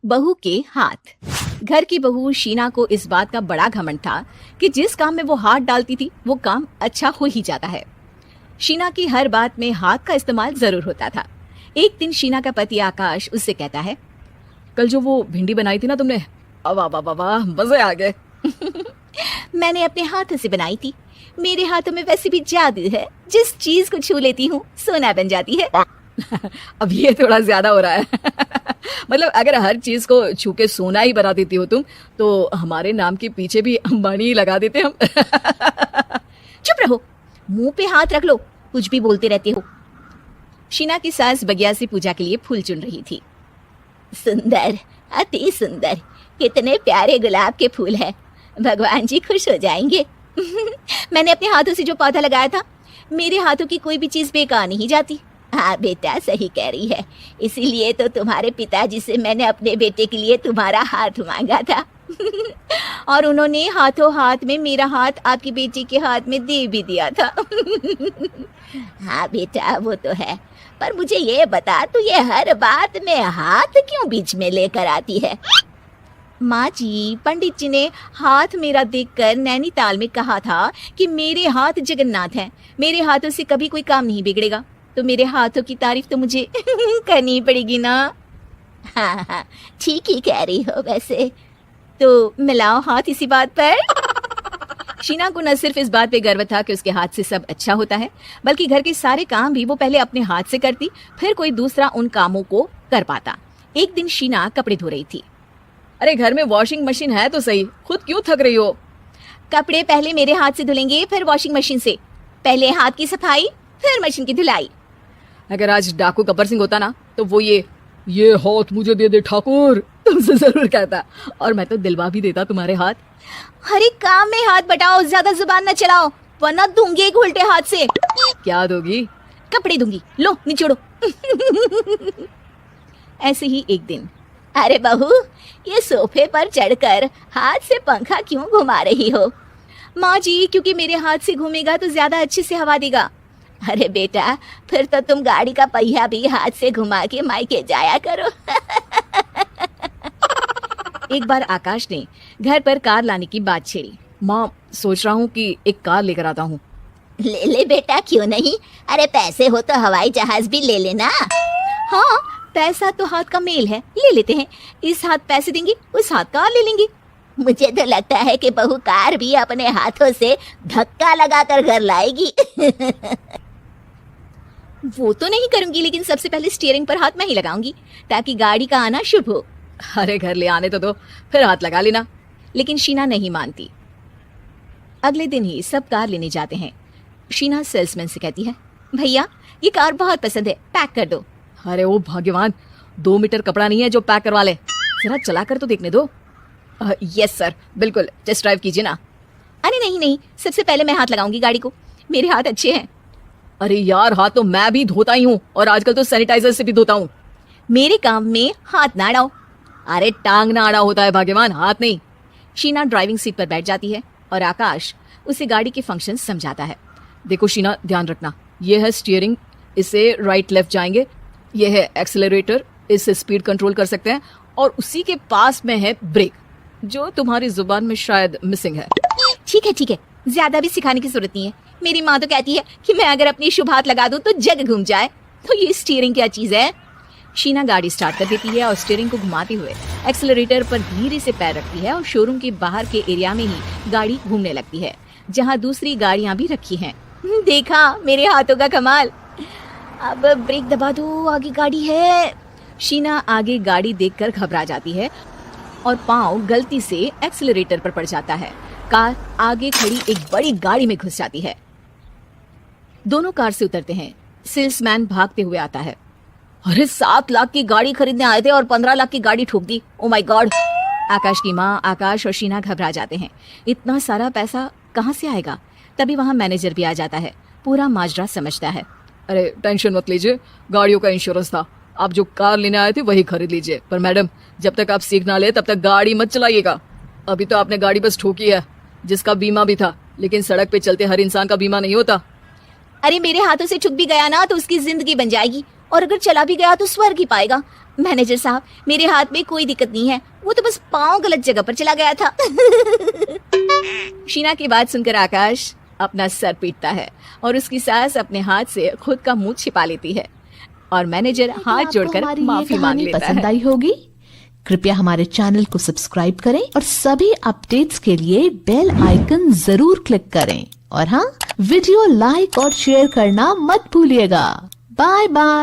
बहू के हाथ। घर की बहू शीना को इस बात का बड़ा घमंड था कि जिस काम में वो हाथ डालती थी वो काम अच्छा हो ही जाता है। शीना की हर बात में हाथ का इस्तेमाल जरूर होता था। एक दिन शीना का पति आकाश उससे कहता है, कल जो वो भिंडी बनाई थी ना तुमने, वाह वाह वाह वाह, मजे आ गए। मैंने अपने हाथों से बनाई थी। मेरे हाथों में वैसे भी जादू है, जिस चीज को छू लेती हूँ सोना बन जाती है। अब ये थोड़ा ज्यादा हो रहा है। मतलब अगर हर चीज को छू के सोना ही बना देती हो तुम, तो हमारे नाम के पीछे भी मणि लगा देते हम। चुप रहो, मुंह पे हाथ रख लो, कुछ भी बोलते रहते हो। शीना की सास बगिया से पूजा के लिए फूल चुन रही थी। सुंदर, अति सुंदर, कितने प्यारे गुलाब के फूल हैं, भगवान जी खुश हो जाएंगे। मैंने अपने हाथों से जो पौधा लगाया था, मेरे हाथों की कोई भी चीज बेकार नहीं जाती। हाँ बेटा, सही कह रही है, इसीलिए तो तुम्हारे पिताजी से मैंने अपने बेटे के लिए तुम्हारा हाथ मांगा था। और उन्होंने हाथों हाथ में मेरा हाथ आपकी बेटी के हाथ में दे भी दिया था। हाँ बेटा, वो तो है, पर मुझे ये बता, तू ये हर बात में हाथ क्यों बीच में लेकर आती है? माँ जी, पंडित जी ने हाथ मेरा देखकर नैनीताल में कहा था कि मेरे हाथ जगन्नाथ हैं, मेरे हाथों से कभी कोई काम नहीं बिगड़ेगा, तो मेरे हाथों की तारीफ तो मुझे करनी पड़ेगी ना। हाँ हाँ, ठीक ही कह रही हो वैसे, तो मिलाओ हाथ इसी बात पर। शीना को न सिर्फ इस बात पे गर्व था कि उसके हाथ से सब अच्छा होता है, बल्कि घर के सारे काम भी वो पहले अपने हाथ से करती, फिर कोई दूसरा उन कामों को कर पाता। एक दिन शीना कपड़े धो रही थी। अरे घर में वॉशिंग मशीन है तो सही, खुद क्यों थक रही हो? कपड़े पहले मेरे हाथ से धुलेंगे, फिर वॉशिंग मशीन से। पहले हाथ की सफाई, फिर मशीन की धुलाई। अगर आज डाकू गब्बर सिंह होता ना, तो वो ये हाथ मुझे दे दे ठाकुर, तुमसे जरूर कहता, और मैं तो दिलवा भी देता तुम्हारे हाथ। हर एक काम में हाथ बटाओ, ज्यादा जुबान न चलाओ, वरना दूंगी एक उल्टे हाथ से। क्या दोगी? कपड़े दूंगी, लो निचोड़ो। ऐसे ही एक दिन, अरे बहू, ये सोफे पर चढ़कर हाथ से पंखा क्यों घुमा रही हो? माँ जी, क्योंकि मेरे हाथ से घूमेगा तो ज्यादा अच्छे से हवा देगा। अरे बेटा, फिर तो तुम गाड़ी का पहिया भी हाथ से घुमा के मायके जाया करो। एक बार आकाश ने घर पर कार लाने की बात छेड़ी। माँ, सोच रहा हूँ कि एक कार लेकर आता हूँ। ले ले बेटा, क्यों नहीं? अरे पैसे हो तो हवाई जहाज भी ले लेना। हाँ, पैसा तो हाथ का मेल है, ले लेते हैं। इस हाथ पैसे देंगी, उस हाथ कार ले लेंगी। मुझे तो लगता है कि बहू कार भी अपने हाथों से धक्का लगाकर घर लाएगी। वो तो नहीं करूंगी, लेकिन सबसे पहले स्टीयरिंग पर हाथ मैं ही लगाऊंगी, ताकि गाड़ी का आना शुभ हो। अरे घर ले आने तो दो, फिर हाथ लगा लेना। लेकिन शीना नहीं मानती। अगले दिन ही सब कार लेने जाते हैं। शीना सेल्समैन से कहती है, भैया ये कार बहुत पसंद है, पैक कर दो। अरे ओ भाग्यवान, 2 मीटर कपड़ा नहीं है जो पैक करवा ले, जरा चला कर तो देखने दो। यस सर, बिल्कुल, टेस्ट ड्राइव कीजिए ना। अरे नहीं नहीं, सबसे पहले मैं हाथ लगाऊंगी गाड़ी को, मेरे हाथ अच्छे हैं। अरे यार, हाथ तो मैं भी धोता ही हूँ, और आजकल तो सैनिटाइजर से भी धोता हूँ। मेरे काम में हाथ ना अड़ाओ। अरे टांग ना अड़ा होता है भाग्यवान, हाथ नहीं। शीना ड्राइविंग सीट पर बैठ जाती है और आकाश उसे गाड़ी के फंक्शन समझाता है। देखो शीना, ध्यान रखना, ये है स्टीयरिंग, इससे राइट लेफ्ट जाएंगे। ये है एक्सेलरेटर, इससे स्पीड कंट्रोल कर सकते हैं, और उसी के पास में है ब्रेक, जो तुम्हारी जुबान में शायद मिसिंग है। ठीक है, ज्यादा भी सिखाने की जरूरत नहीं है। मेरी माँ तो कहती है कि मैं अगर अपनी शुभ हाथ लगा दूं तो जग घूम जाए, तो ये स्टीयरिंग क्या चीज है? शीना गाड़ी स्टार्ट कर देती है और स्टीयरिंग को घुमाते हुए एक्सेलरेटर पर धीरे से पैर रखती है, और शोरूम के बाहर के एरिया में ही गाड़ी घूमने लगती है, जहाँ दूसरी गाड़ियाँ भी रखी हैं। देखा मेरे हाथों का कमाल। अब ब्रेक दबा दो, आगे गाड़ी है। शीना आगे गाड़ी देखकर घबरा जाती है और पाँव गलती से एक्सेलरेटर पर पड़ जाता है। कार आगे खड़ी एक बड़ी गाड़ी में घुस जाती है। दोनों कार से उतरते हैं। सेल्समैन भागते हुए आता है। अरे 7 लाख की गाड़ी खरीदने आए थे और 15 लाख की गाड़ी ठोक दी, ओ माय गॉड। आकाश की माँ, आकाश और शीना घबरा जाते हैं। इतना सारा पैसा कहाँ से आएगा? तभी वहाँ मैनेजर भी आ जाता है, पूरा माजरा समझता है। अरे टेंशन मत लीजिए, गाड़ियों का इंश्योरेंस था, आप जो कार लेने आए थे वही खरीद लीजिए। पर मैडम, जब तक आप सीख ना ले तब तक गाड़ी मत चलाइएगा। अभी तो आपने गाड़ी बस ठोकी है, जिसका बीमा भी था, लेकिन सड़क पे चलते हर इंसान का बीमा नहीं होता। अरे मेरे हाथों से छुप भी गया ना तो उसकी जिंदगी बन जाएगी, और अगर चला भी गया तो स्वर्ग ही पाएगा। मैनेजर साहब, मेरे हाथ में कोई दिक्कत नहीं है, वो तो बस पाँव गलत जगह पर चला गया था। शीना की बात सुनकर आकाश अपना सर पीटता है और उसकी सास अपने हाथ से खुद का मुंह छिपा लेती है और मैनेजर हाथ आपको जोड़कर हमारी ये माफी मांग कहानी लेता पसंद है। आई होगी। कृपया हमारे चैनल को सब्सक्राइब करें और सभी अपडेट्स के लिए बेल आइकन जरूर क्लिक करें। और हाँ, वीडियो लाइक और शेयर करना मत भूलिएगा। Bye bye.